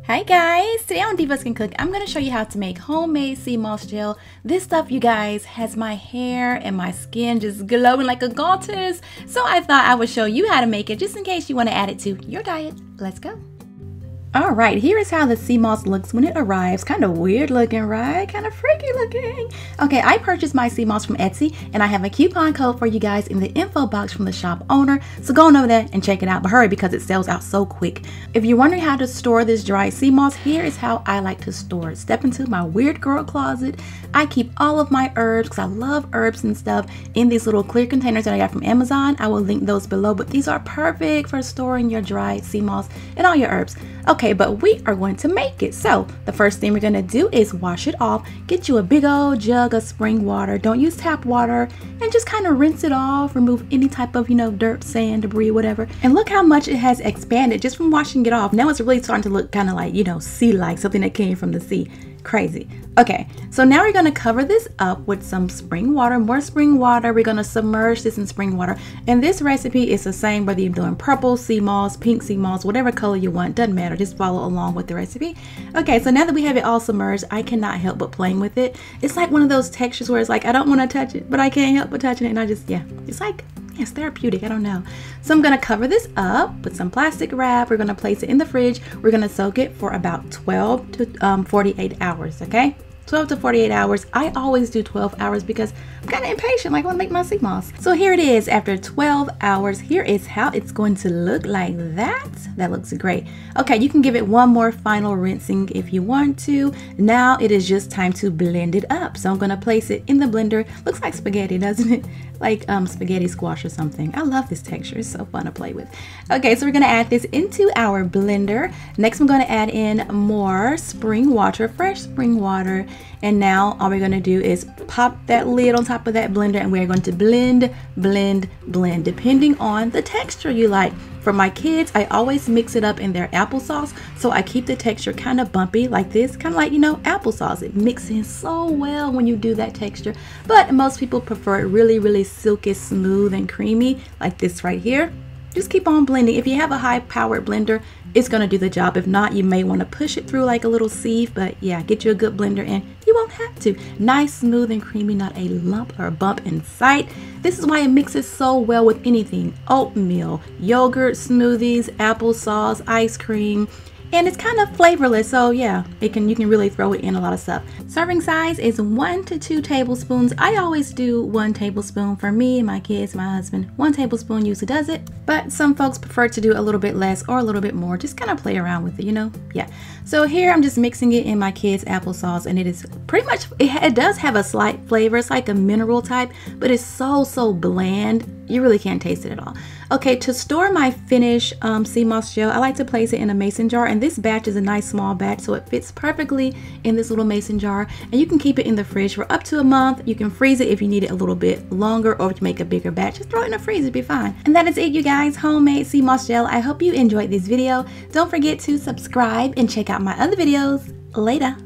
Hi guys, today on Divas Can Cook, I'm going to show you how to make homemade sea moss gel. This stuff, you guys, has my hair and my skin just glowing like a goddess. So I thought I would show you how to make it just in case you want to add it to your diet. Let's go. Alright, here is how the sea moss looks when it arrives. Kind of weird looking, right? Kind of freaky looking. Okay, I purchased my sea moss from Etsy and I have a coupon code for you guys in the info box from the shop owner. So go on over there and check it out, but hurry because it sells out so quick. If you're wondering how to store this dried sea moss, here is how I like to store it. Step into my weird girl closet. I keep all of my herbs, because I love herbs and stuff, in these little clear containers that I got from Amazon. I will link those below, but these are perfect for storing your dried sea moss and all your herbs. Okay, but we are going to make it. So the first thing we're going to do is wash it off. Get you a big old jug of spring water. Don't use tap water, and just kind of rinse it off. Remove any type of, dirt, sand, debris, whatever. And look how much it has expanded just from washing it off. Now it's really starting to look kind of like, sea-like, something that came from the sea. Crazy. Okay, so now we're going to cover this up with some spring water, more spring water. We're going to submerge this in spring water. And this recipe is the same whether you're doing purple sea moss, pink sea moss, whatever color you want, doesn't matter. Just follow along with the recipe. Okay, so now that we have it all submerged, I cannot help but playing with it. It's like one of those textures where it's like, I don't want to touch it, but I can't help but touching it. And I just, it's like, it's therapeutic, I don't know. So I'm going to cover this up with some plastic wrap. We're going to place it in the fridge. We're going to soak it for about 12 to 48 hours, okay? 12 to 48 hours. I always do 12 hours because I'm kind of impatient, like I want to make my sea moss. So here it is after 12 hours. Here is how it's going to look like that. That looks great. Okay, you can give it one more final rinsing if you want to. Now it is just time to blend it up. So I'm going to place it in the blender. Looks like spaghetti, doesn't it? Like spaghetti squash or something. I love this texture. It's so fun to play with. Okay, so we're going to add this into our blender. Next, I'm going to add in more spring water, fresh spring water. And now all we're going to do is pop that lid on top of that blender and we're going to blend, blend, blend, depending on the texture you like. For my kids, I always mix it up in their applesauce, so I keep the texture kind of bumpy like this, kind of like, applesauce. It mixes so well when you do that texture, but most people prefer it really, really silky, smooth, and creamy like this right here. Just keep on blending. If you have a high-powered blender, it's going to do the job. If not, you may want to push it through like a little sieve, but yeah, get you a good blender and you won't have to. Nice, smooth, and creamy, not a lump or a bump in sight. This is why it mixes so well with anything. Oatmeal, yogurt, smoothies, applesauce, ice cream. And it's kind of flavorless, so yeah, you can really throw it in a lot of stuff. Serving size is 1 to 2 tablespoons. I always do 1 tablespoon for me, my kids, my husband. 1 tablespoon usually does it, but some folks prefer to do a little bit less or a little bit more. Just kind of play around with it, Yeah. So here I'm just mixing it in my kids' applesauce, and it is pretty much, it does have a slight flavor. It's like a mineral type, but it's so bland. You really can't taste it at all. Okay, to store my finished sea moss gel, I like to place it in a mason jar, and this batch is a nice small batch, so it fits perfectly in this little mason jar, and you can keep it in the fridge for up to a month. You can freeze it if you need it a little bit longer, or if you make a bigger batch, just throw it in the freezer, it'll be fine. And that is it, you guys, homemade sea moss gel. I hope you enjoyed this video. Don't forget to subscribe and check out my other videos. Later.